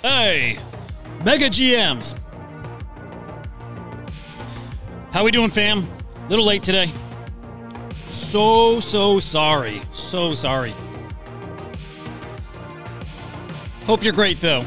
Hey, Mega GMs. How we doing, fam? Little late today. So sorry. So sorry. Hope you're great, though.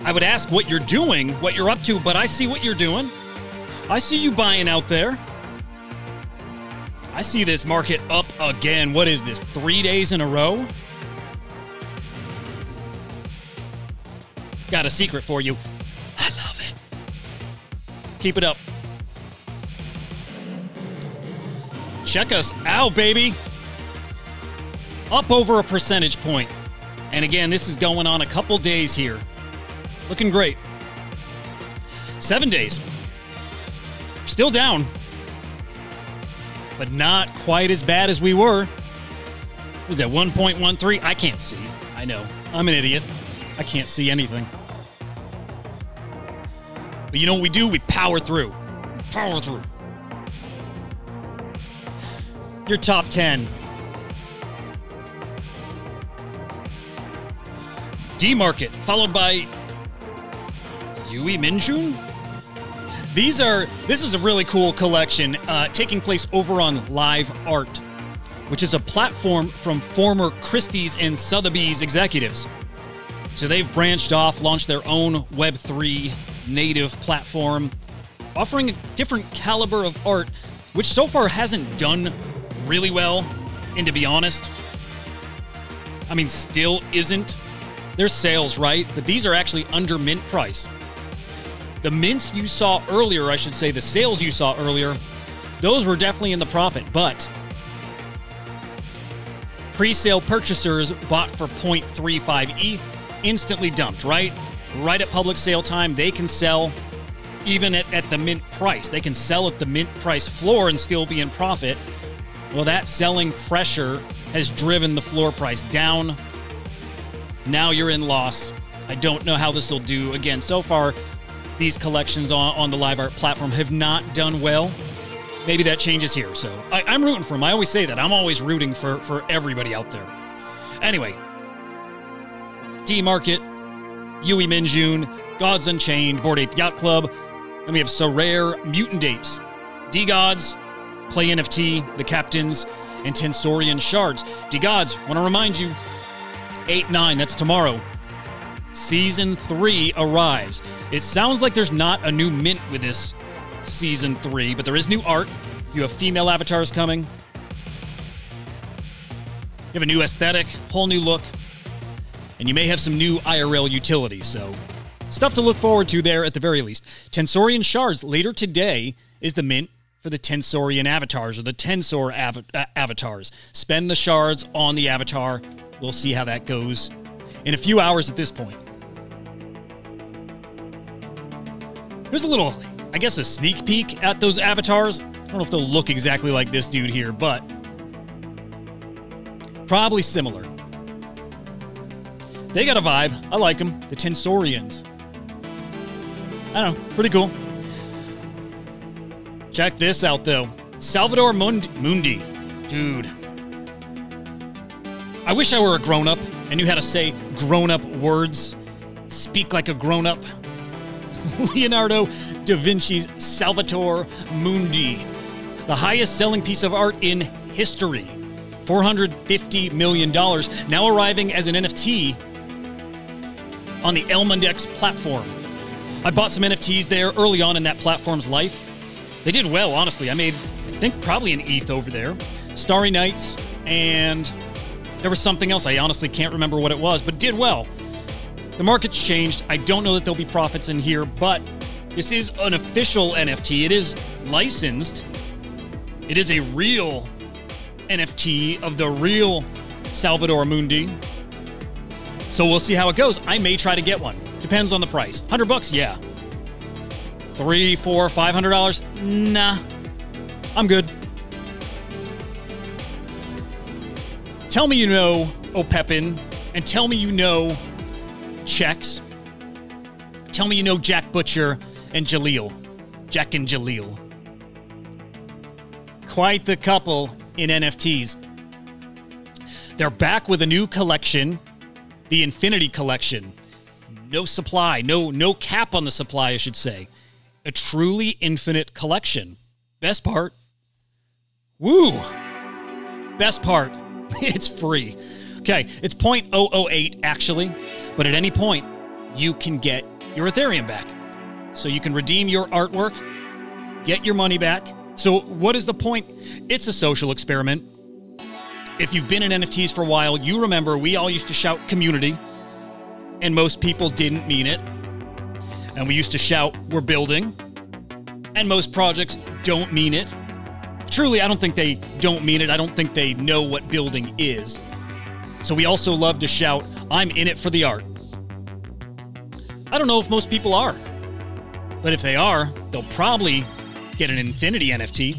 I would ask what you're doing, what you're up to, but I see what you're doing. I see you buying out there. I see this market up again. What is this, 3 days in a row? Got a secret for you. I love it. Keep it up. Check us out, baby. Up over a percentage point. And again, this is going on a couple days here. Looking great. 7 days. Still down. But not quite as bad as we were. Was that 1.13? I can't see. I know. I'm an idiot. I can't see anything. But you know what we do? We power through. Power through. Your top 10. D-Market, followed by Yui Minjun. This is a really cool collection taking place over on Live Art, which is a platform from former Christie's and Sotheby's executives. So they've branched off, launched their own Web3 native platform, offering a different caliber of art, which so far hasn't done really well. And to be honest, I mean, still isn't. There's sales, right? But these are actually under mint price. The mints you saw earlier, I should say, the sales you saw earlier, those were definitely in the profit, but pre-sale purchasers bought for 0.35 ETH, instantly dumped, right? Right at public sale time, they can sell even at the mint price. They can sell at the mint price floor and still be in profit. Well, that selling pressure has driven the floor price down. Now you're in loss. I don't know how this will do. Again, so far, these collections on the Live Art platform have not done well. Maybe that changes here. So I'm rooting for them. I always say that. I'm always rooting for everybody out there. Anyway, D-Market, Yui Minjun, Gods Unchained, Bored Ape Yacht Club. Then we have Sorare, Mutant Apes, D-Gods, Play NFT, The Captains, and Tensorian Shards. D-Gods, want to remind you, 8/9, that's tomorrow. Season 3 arrives. It sounds like there's not a new mint with this Season 3, but there is new art. You have female avatars coming. You have a new aesthetic, whole new look. And you may have some new IRL utilities, so stuff to look forward to there at the very least. Tensorian Shards, later today, is the mint for the Tensorian avatars, or the Tensor avatars. Spend the shards on the avatar. We'll see how that goes in a few hours at this point. Here's a little, I guess, a sneak peek at those avatars. I don't know if they'll look exactly like this dude here, but probably similar. They got a vibe. I like them. The Tensorians. I don't know. Pretty cool. Check this out, though. Salvator Mundi. Dude. I wish I were a grown-up and knew how to say grown-up words. Speak like a grown-up. Leonardo da Vinci's Salvator Mundi. The highest-selling piece of art in history. $450 million. Now arriving as an NFT on the Elmondex platform. I bought some NFTs there early on in that platform's life. They did well, honestly. I made, I think, probably an ETH over there. Starry Nights, and there was something else. I honestly can't remember what it was, but did well. The market's changed. I don't know that there'll be profits in here, but this is an official NFT. It is licensed. It is a real NFT of the real Salvator Mundi. So we'll see how it goes. I may try to get one. Depends on the price. $100, yeah. $300, $400, $500? Nah. I'm good. Tell me you know Opepin, and tell me you know Chex. Tell me you know Jack Butcher and Jalil. Jack and Jalil. Quite the couple in NFTs. They're back with a new collection, the Infinity Collection. No supply, no cap on the supply, I should say. A truly infinite collection. Best part, woo! Best part, it's free. Okay, it's 0.008 actually, but at any point, you can get your Ethereum back. So you can redeem your artwork, get your money back. So what is the point? It's a social experiment. If you've been in NFTs for a while, you remember we all used to shout community, and most people didn't mean it. And we used to shout, we're building, and most projects don't mean it. Truly, I don't think they don't mean it. I don't think they know what building is. So we also love to shout, I'm in it for the art. I don't know if most people are, but if they are, they'll probably get an infinity NFT.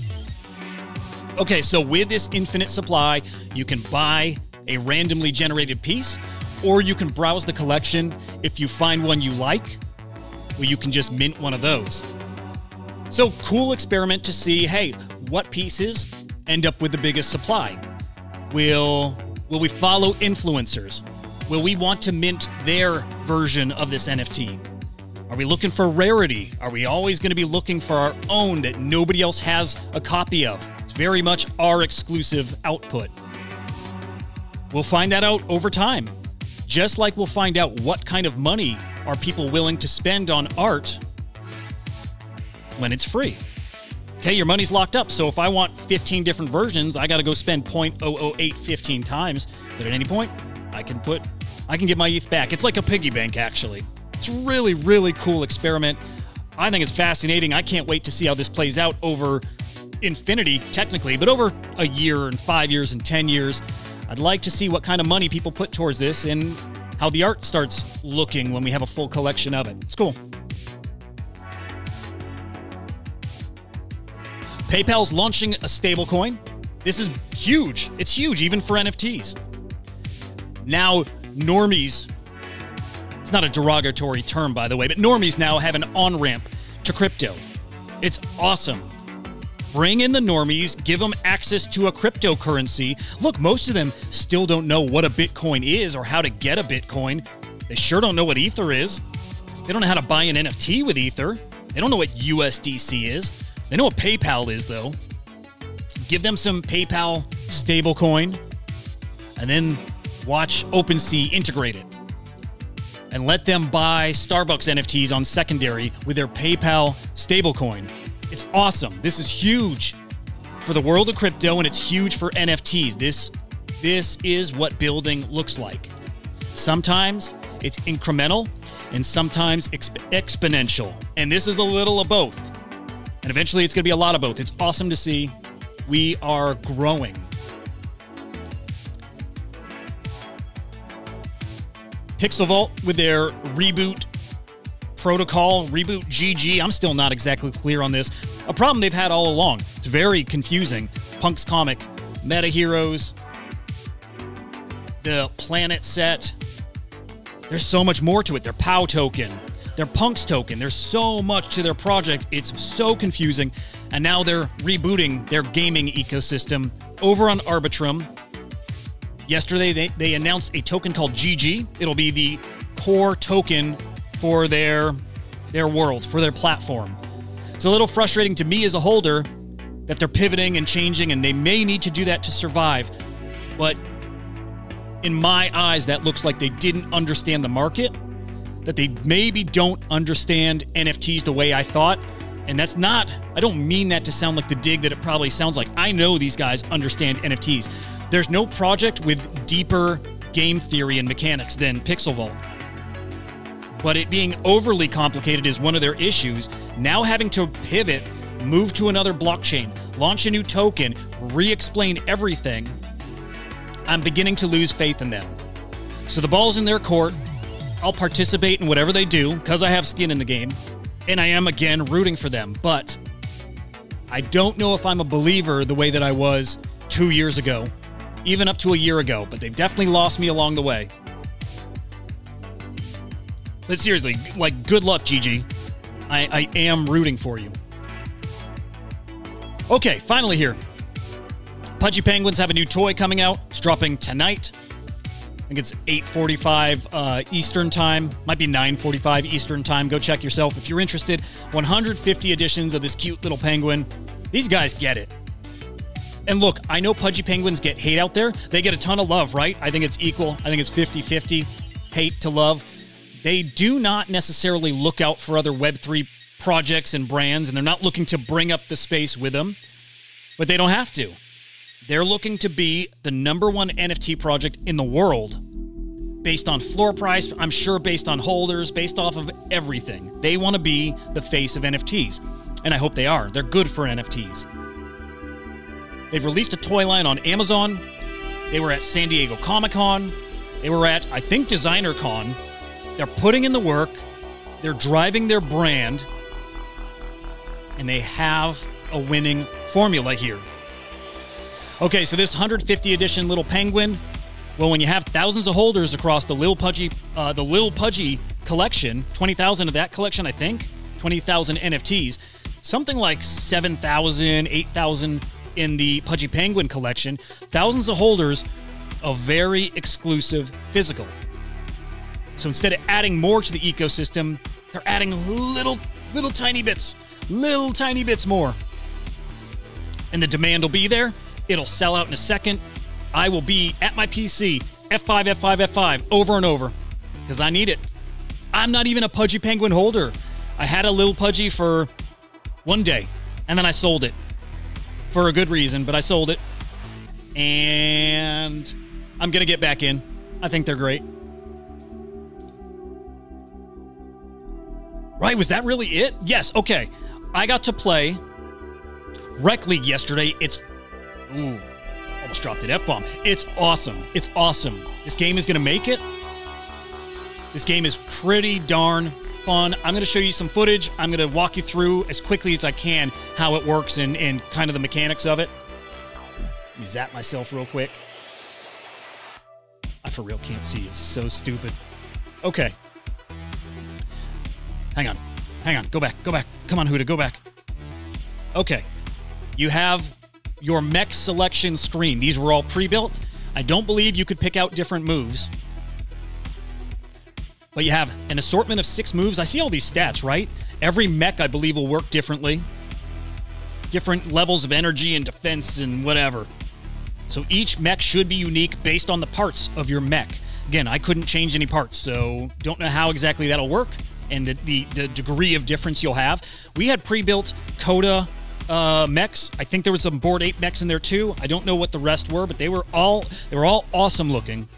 Okay, so with this infinite supply, you can buy a randomly generated piece, or you can browse the collection. If you find one you like, well, you can just mint one of those. So cool experiment to see, hey, what pieces end up with the biggest supply? Will we follow influencers? Will we want to mint their version of this NFT? Are we looking for rarity? Are we always going to be looking for our own that nobody else has a copy of? It's very much our exclusive output. We'll find that out over time. Just like we'll find out what kind of money are people willing to spend on art when it's free. Okay, your money's locked up, so if I want 15 different versions, I got to go spend 0.008 15 times. But at any point, I can get my ETH back. It's like a piggy bank, actually. It's a really, really cool experiment. I think it's fascinating. I can't wait to see how this plays out over infinity, technically, but over a year and 5 years and 10 years. I'd like to see what kind of money people put towards this and how the art starts looking when we have a full collection of it. It's cool. PayPal's launching a stablecoin. This is huge. It's huge, even for NFTs. Now, normies, it's not a derogatory term, by the way, but normies now have an on-ramp to crypto. It's awesome. Bring in the normies, give them access to a cryptocurrency. Look, most of them still don't know what a Bitcoin is or how to get a Bitcoin. They sure don't know what Ether is. They don't know how to buy an NFT with Ether. They don't know what USDC is. They know what PayPal is, though. Give them some PayPal stablecoin, and then watch OpenSea integrate it. And let them buy Starbucks NFTs on secondary with their PayPal stablecoin. It's awesome. This is huge for the world of crypto, and it's huge for NFTs. This is what building looks like. Sometimes it's incremental, and sometimes exponential. And this is a little of both. And eventually it's going to be a lot of both. It's awesome to see. We are growing. PixelVault with their reboot protocol, Reboot GG. I'm still not exactly clear on this. A problem they've had all along. It's very confusing. Punk's comic, Meta Heroes, the Planet set. There's so much more to it. Their POW token, their Punk's token. There's so much to their project. It's so confusing. And now they're rebooting their gaming ecosystem over on Arbitrum. Yesterday, they announced a token called GG. It'll be the core token for their world, for their platform. It's a little frustrating to me as a holder that they're pivoting and changing, and they may need to do that to survive. But in my eyes, that looks like they didn't understand the market, that they maybe don't understand NFTs the way I thought. And that's not, I don't mean that to sound like the dig that it probably sounds like. I know these guys understand NFTs. There's no project with deeper game theory and mechanics than PixelVault. But it being overly complicated is one of their issues. Now having to pivot, move to another blockchain, launch a new token, re-explain everything, I'm beginning to lose faith in them. So the ball's in their court. I'll participate in whatever they do because I have skin in the game. And I am, again, rooting for them. But I don't know if I'm a believer the way that I was 2 years ago, even up to a year ago. But they've definitely lost me along the way. But seriously, like, good luck, GG. I am rooting for you. Okay, finally here. Pudgy Penguins have a new toy coming out. It's dropping tonight. think it's 8:45 Eastern time. Might be 9:45 Eastern time. Go check yourself if you're interested. 150 editions of this cute little penguin. These guys get it. And look, I know Pudgy Penguins get hate out there. They get a ton of love, right? I think it's equal. I think it's 50-50 hate to love. They do not necessarily look out for other Web3 projects and brands, and they're not looking to bring up the space with them, but they don't have to. They're looking to be the #1 NFT project in the world based on floor price, I'm sure based on holders, based off of everything. They want to be the face of NFTs, and I hope they are. They're good for NFTs. They've released a toy line on Amazon. They were at San Diego Comic-Con. They were at, I think, Designer Con. They're putting in the work. They're driving their brand. And they have a winning formula here. Okay, so this 150 edition little penguin, well, when you have thousands of holders across the Lil Pudgy collection, 20,000 of that collection, I think, 20,000 NFTs, something like 7,000, 8,000 in the Pudgy Penguin collection, thousands of holders of very exclusive physical. So instead of adding more to the ecosystem, they're adding little tiny bits more. And the demand will be there. It'll sell out in a second. I will be at my PC, F5, F5, F5, over and over, because I need it. I'm not even a Pudgy Penguin holder. I had a little Pudgy for one day, and then I sold it. For a good reason, but I sold it. And I'm going to get back in. I think they're great. Right, was that really it? Yes, okay. I got to play Rec League yesterday. It's... Ooh, almost dropped an F-bomb. It's awesome. It's awesome. This game is going to make it. This game is pretty darn fun. I'm going to show you some footage. I'm going to walk you through as quickly as I can how it works and kind of the mechanics of it. Let me zap myself real quick. I for real can't see. It's so stupid. Okay. Hang on. Hang on. Go back. Go back. Come on, Huda. Go back. Okay. You have your mech selection screen. These were all pre-built. I don't believe you could pick out different moves. But you have an assortment of 6 moves. I see all these stats, right? Every mech, I believe, will work differently. Different levels of energy and defense and whatever. So each mech should be unique based on the parts of your mech. Again, I couldn't change any parts, so don't know how exactly that'll work and the degree of difference you'll have. We had pre-built Coda mechs. I think there was some Bored Ape mechs in there too. I don't know what the rest were, but they were all awesome looking.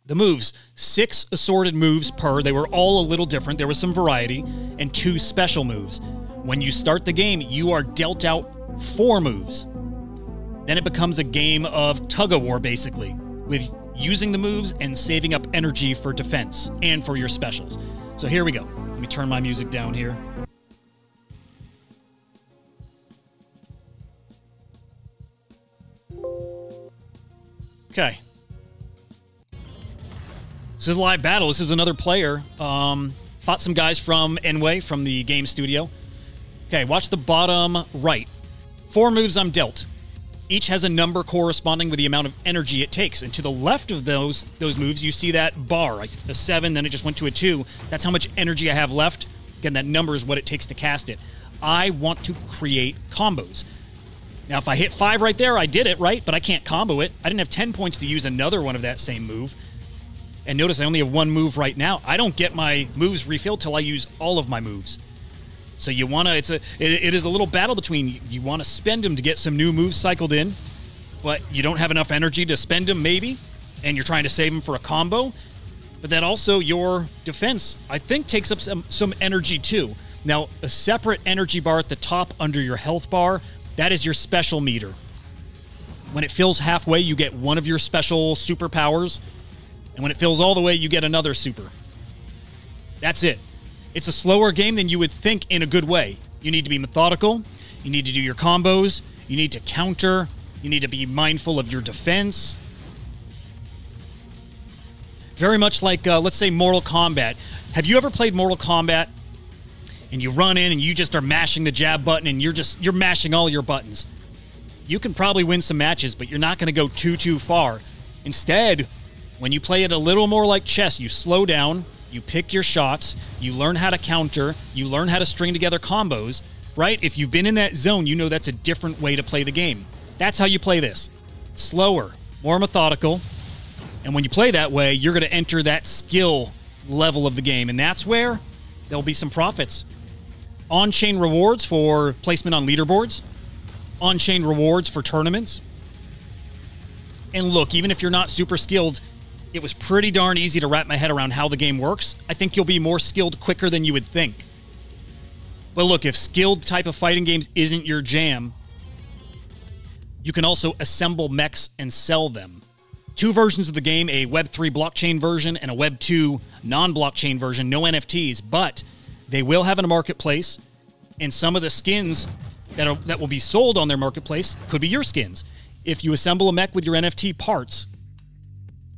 The moves, 6 assorted moves per. They were all a little different. There was some variety, and 2 special moves. When you start the game, you are dealt out 4 moves. Then it becomes a game of tug-of-war, basically, with using the moves and saving up energy for defense and for your specials. So here we go. Let me turn my music down here. Okay. This is a live battle. This is another player. Fought some guys from Enway, from the game studio. Okay, watch the bottom right. 4 moves I'm dealt. Each has a number corresponding with the amount of energy it takes. And to the left of those moves, you see that bar, a 7, then it just went to a 2. That's how much energy I have left. Again, that number is what it takes to cast it. I want to create combos. Now, if I hit 5 right there, I did it, right? But I can't combo it. I didn't have 10 points to use another one of that same move. And notice I only have 1 move right now. I don't get my moves refilled till I use all of my moves. So you want to, it is a little battle between, you want to spend them to get some new moves cycled in, but you don't have enough energy to spend them maybe, and you're trying to save them for a combo. But then also your defense, I think, takes up some energy too. Now, a separate energy bar at the top under your health bar, that is your special meter. When it fills halfway, you get one of your special superpowers, and when it fills all the way, you get another super. That's it. It's a slower game than you would think in a good way. You need to be methodical. You need to do your combos. You need to counter. You need to be mindful of your defense. Very much like, let's say, Mortal Kombat. Have you ever played Mortal Kombat and you run in and you just are mashing the jab button and you're mashing all your buttons? You can probably win some matches, but you're not going to go too far. Instead, When you play it a little more like chess, you slow down, you pick your shots, you learn how to counter, you learn how to string together combos, right? If you've been in that zone, you know that's a different way to play the game. That's how you play this. Slower, more methodical. And when you play that way, you're going to enter that skill level of the game. And that's where there'll be some profits. On-chain rewards for placement on leaderboards. On-chain rewards for tournaments. And look, even if you're not super skilled, it was pretty darn easy to wrap my head around how the game works. I think you'll be more skilled quicker than you would think. But look, if skilled type of fighting games isn't your jam, you can also assemble mechs and sell them. 2 versions of the game, a Web3 blockchain version and a Web2 non-blockchain version, no NFTs, but they will have a marketplace, and some of the skins that will be sold on their marketplace could be your skins. If you assemble a mech with your NFT parts,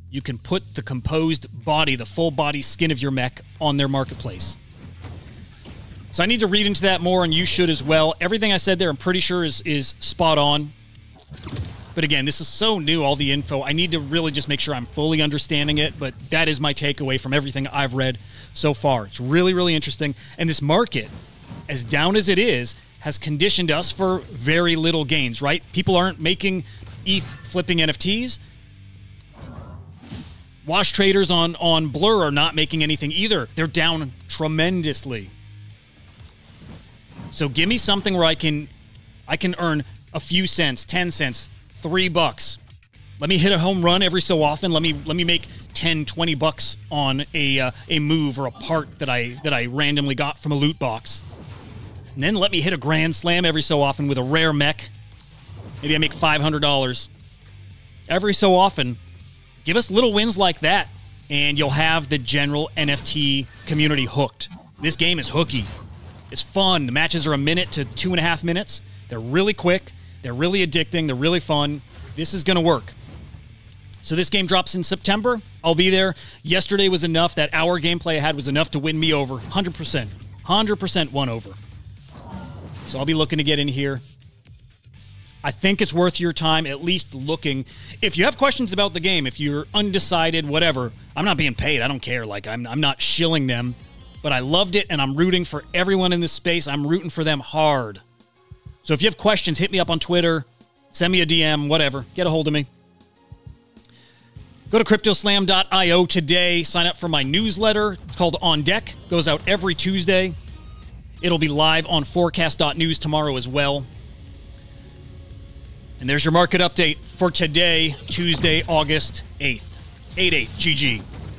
you can put the composed body, the full body skin of your mech on their marketplace. So I need to read into that more, and you should as well. Everything I said there, I'm pretty sure is spot on. But again, this is so new, all the info. I need to really just make sure I'm fully understanding it, but that is my takeaway from everything I've read so far. It's really, really interesting. And this market, as down as it is, has conditioned us for very little gains, right? People aren't making ETH flipping NFTs. Wash traders on Blur are not making anything either. They're down tremendously. So give me something where I can earn a few cents, 10 cents, $3. Let me hit a home run every so often. Let me make 10, 20 bucks on a move or a part that I randomly got from a loot box. And then let me hit a grand slam every so often with a rare mech. Maybe I make $500. Every so often, give us little wins like that, and you'll have the general NFT community hooked. This game is hooky. It's fun. The matches are 1 minute to 2.5 minutes. They're really quick. They're really addicting. They're really fun. This is going to work. So this game drops in September. I'll be there. Yesterday was enough. That hour gameplay I had was enough to win me over. 100%. 100% won over. So I'll be looking to get in here. I think it's worth your time at least looking. If you have questions about the game, if you're undecided, whatever, I'm not being paid. I don't care. Like, I'm not shilling them. But I loved it, and I'm rooting for everyone in this space. I'm rooting for them hard. So if you have questions, hit me up on Twitter. Send me a DM, whatever. Get a hold of me. Go to CryptoSlam.io today. Sign up for my newsletter. It's called On Deck. Goes out every Tuesday. It'll be live on Forkast.news tomorrow as well. And there's your market update for today, Tuesday, August 8th. 8/8. GG.